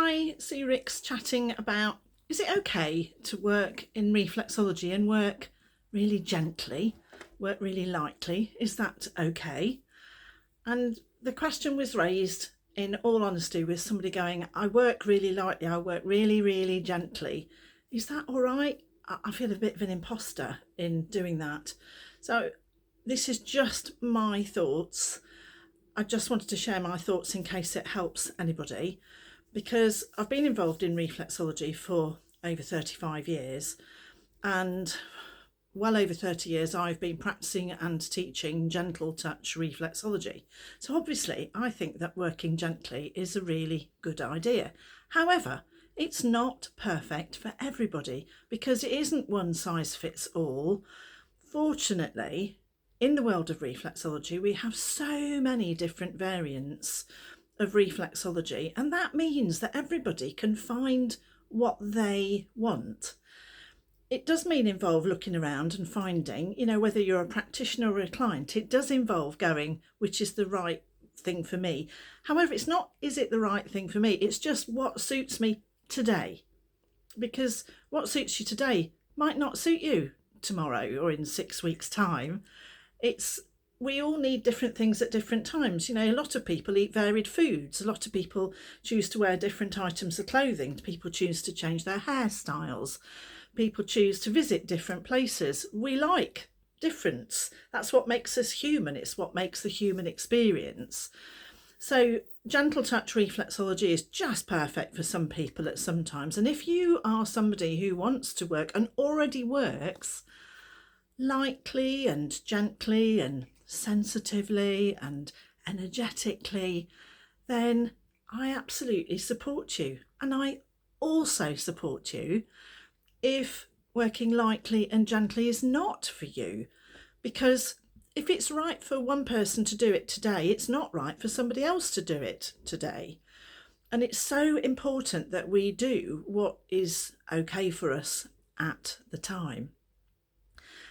I see Rick's chatting about, is it okay to work in reflexology and work really gently, work really lightly? Is that okay? And the question was raised, in all honesty, with somebody going, I work really lightly, I work really, really gently. Is that all right? I feel a bit of an imposter in doing that. So this is just my thoughts. I just wanted to share my thoughts in case it helps anybody, because I've been involved in reflexology for over 35 years, and well over 30 years I've been practicing and teaching gentle touch reflexology. So obviously I think that working gently is a really good idea. However, it's not perfect for everybody because it isn't one size fits all. Fortunately, in the world of reflexology, we have so many different variants of reflexology, and that means that everybody can find what they want. It does involve looking around and finding, whether you're a practitioner or a client, it does involve going, which is the right thing for me. However, it's not, is it the right thing for me? It's just what suits me today. Because what suits you today might not suit you tomorrow or in 6 weeks' time. We all need different things at different times. A lot of people eat varied foods. A lot of people choose to wear different items of clothing. People choose to change their hairstyles. People choose to visit different places. We like difference. That's what makes us human. It's what makes the human experience. So gentle touch reflexology is just perfect for some people at some times. And if you are somebody who wants to work and already works lightly and gently and sensitively and energetically, then I absolutely support you. And I also support you if working lightly and gently is not for you, because if it's right for one person to do it today, it's not right for somebody else to do it today. And it's so important that we do what is okay for us at the time.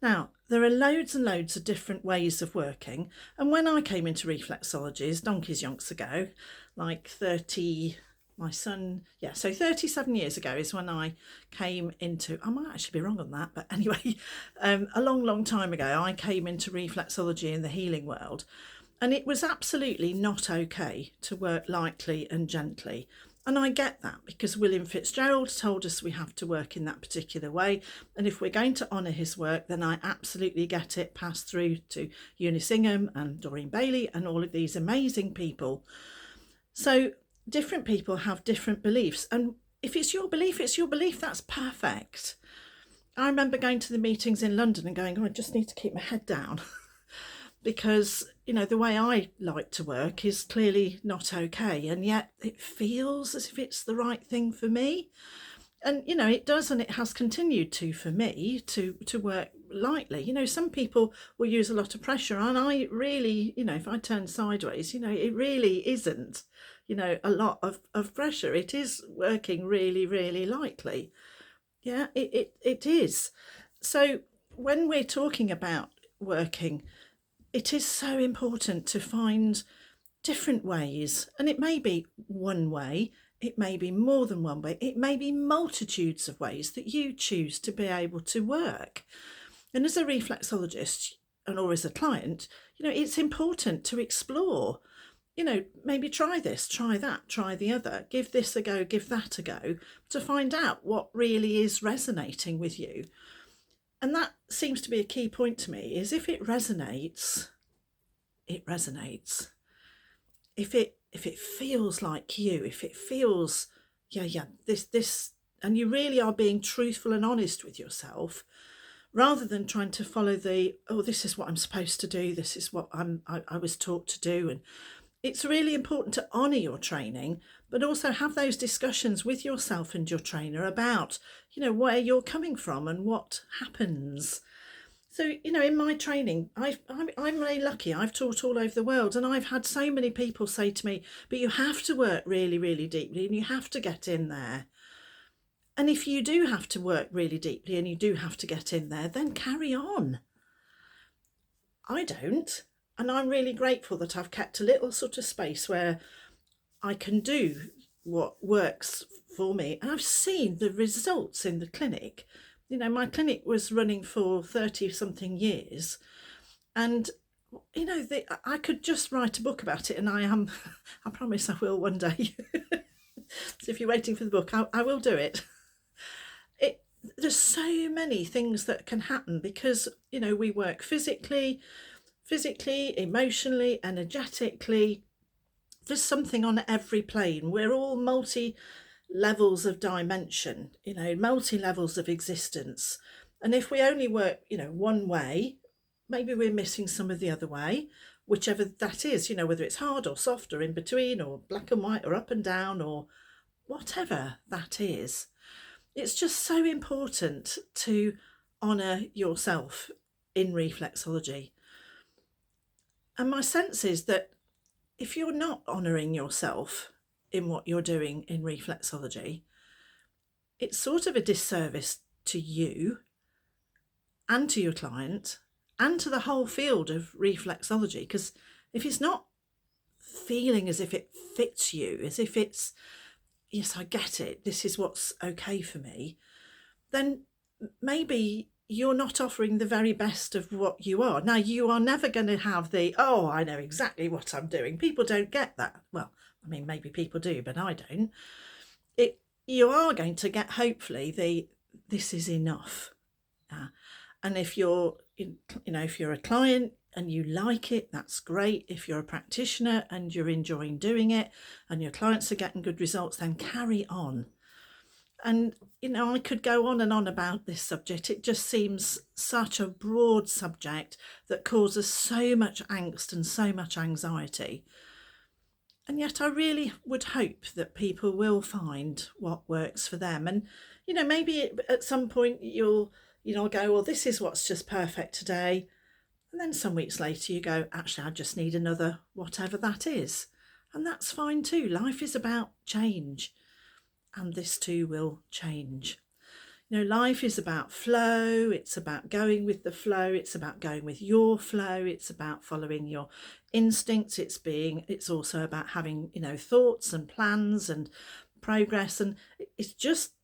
Now, there are loads and loads of different ways of working. And when I came into reflexology, donkey's yonks ago, like 37 years ago is when I came into, I might actually be wrong on that, but anyway, a long time ago, I came into reflexology in the healing world. And it was absolutely not okay to work lightly and gently. And I get that because William Fitzgerald told us we have to work in that particular way. And if we're going to honour his work, then I absolutely get it, passed through to Eunice Ingham and Doreen Bailey and all of these amazing people. So different people have different beliefs. And if it's your belief, it's your belief. That's perfect. I remember going to the meetings in London and going, I just need to keep my head down. Because, the way I like to work is clearly not okay. And yet it feels as if it's the right thing for me. And, it does, and it has continued to for me to work lightly. Some people will use a lot of pressure. And I really, if I turn sideways, it really isn't, a lot of pressure. It is working really, really lightly. Yeah, it is. So when we're talking about working, it is so important to find different ways, and it may be one way, it may be more than one way, it may be multitudes of ways that you choose to be able to work. And as a reflexologist or as a client, it's important to explore, maybe try this, try that, try the other, give this a go, give that a go, to find out what really is resonating with you. And that seems to be a key point to me, is if it resonates, it resonates. If it feels like you, if it feels, this, and you really are being truthful and honest with yourself, rather than trying to follow this is what I'm supposed to do, this is what I was taught to do. And it's really important to honour your training, but also have those discussions with yourself and your trainer about, where you're coming from and what happens. So, in my training, I'm really lucky. I've taught all over the world, and I've had so many people say to me, but you have to work really, really deeply and you have to get in there. And if you do have to work really deeply and you do have to get in there, then carry on. I don't. And I'm really grateful that I've kept a little sort of space where I can do what works for me. And I've seen the results in the clinic. You know, my clinic was running for 30 something years, and you know, I could just write a book about it, and I promise I will one day. So if you're waiting for the book, I will do it. There's so many things that can happen because, you know, we work physically, emotionally, energetically. There's something on every plane. We're all multi levels of dimension, you know, multi levels of existence. And if we only work, you know, one way, maybe we're missing some of the other way, whichever that is, you know, whether it's hard or soft or in between or black and white or up and down or whatever that is. It's just so important to honour yourself in reflexology. And my sense is that if you're not honouring yourself in what you're doing in reflexology, it's sort of a disservice to you and to your client and to the whole field of reflexology. Because if it's not feeling as if it fits you, as if it's, yes, I get it, this is what's okay for me, then maybe you're not offering the very best of what you are. Now, you are never going to have the, oh, I know exactly what I'm doing. People don't get that. Well, I mean, maybe people do, but I don't. You are going to get, hopefully, this is enough. And if you're, you know, if you're a client and you like it, that's great. If you're a practitioner and you're enjoying doing it and your clients are getting good results, then carry on. And, you know, I could go on and on about this subject. It just seems such a broad subject that causes so much angst and so much anxiety. And yet I really would hope that people will find what works for them. And, you know, maybe at some point you'll go, well, this is what's just perfect today. And then some weeks later you go, actually, I just need another whatever that is. And that's fine too. Life is about change. And this too will change. You know, life is about flow. It's about going with the flow. It's about going with your flow. It's about following your instincts. It's also about having, you know, thoughts and plans and progress. And it's just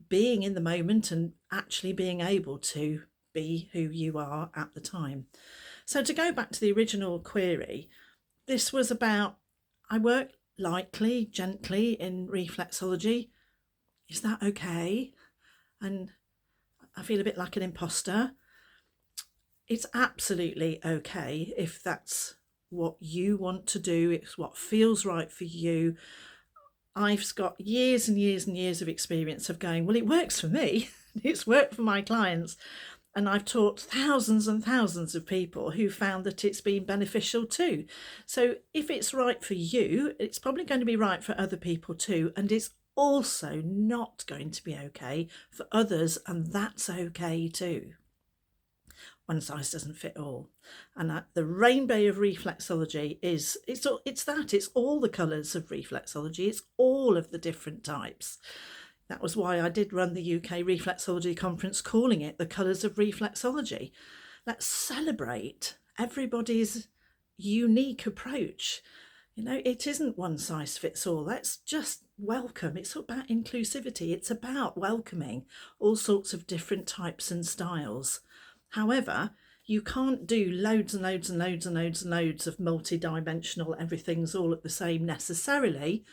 being in the moment and actually being able to be who you are at the time. So to go back to the original query, this was about, I work lightly, gently in reflexology. Is that okay? And I feel a bit like an imposter. It's absolutely okay if that's what you want to do. It's what feels right for you. I've got years and years and years of experience of going, well, it works for me. It's worked for my clients. And I've taught thousands and thousands of people who found that it's been beneficial too. So if it's right for you, it's probably going to be right for other people too. And it's also not going to be okay for others, and that's okay too. One size doesn't fit all. And the rainbow of reflexology it's all the colours of reflexology. It's all of the different types. That was why I did run the UK Reflexology Conference, calling it the Colours of Reflexology. Let's celebrate everybody's unique approach. You know, it isn't one size fits all. Let's just welcome. It's about inclusivity. It's about welcoming all sorts of different types and styles. However, you can't do loads and loads and loads and loads and loads of multi-dimensional, everything's all at the same necessarily,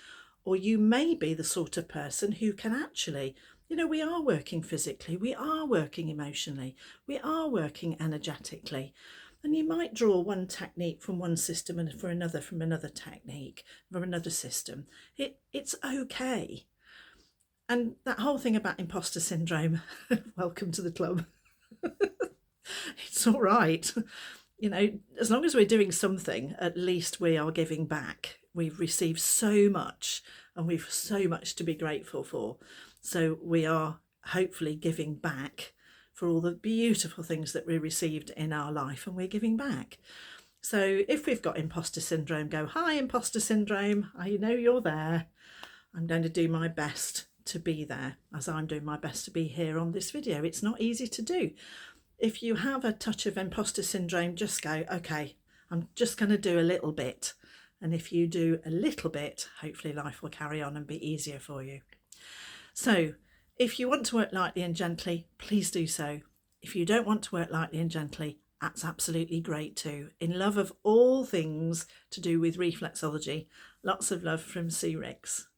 or you may be the sort of person who can actually, you know, we are working physically, we are working emotionally, we are working energetically. And you might draw one technique from one system and for another from another technique, from another system. It's okay. And that whole thing about imposter syndrome, welcome to the club. It's all right. You know, as long as we're doing something, at least we are giving back. We've received so much and we've so much to be grateful for. So we are hopefully giving back for all the beautiful things that we received in our life, and we're giving back. So if we've got imposter syndrome, go, hi, imposter syndrome, I know you're there. I'm going to do my best to be there, as I'm doing my best to be here on this video. It's not easy to do. If you have a touch of imposter syndrome, just go, okay, I'm just going to do a little bit. And if you do a little bit, hopefully life will carry on and be easier for you. So if you want to work lightly and gently, please do so. If you don't want to work lightly and gently, that's absolutely great too. In love of all things to do with reflexology, lots of love from Sue Ricks.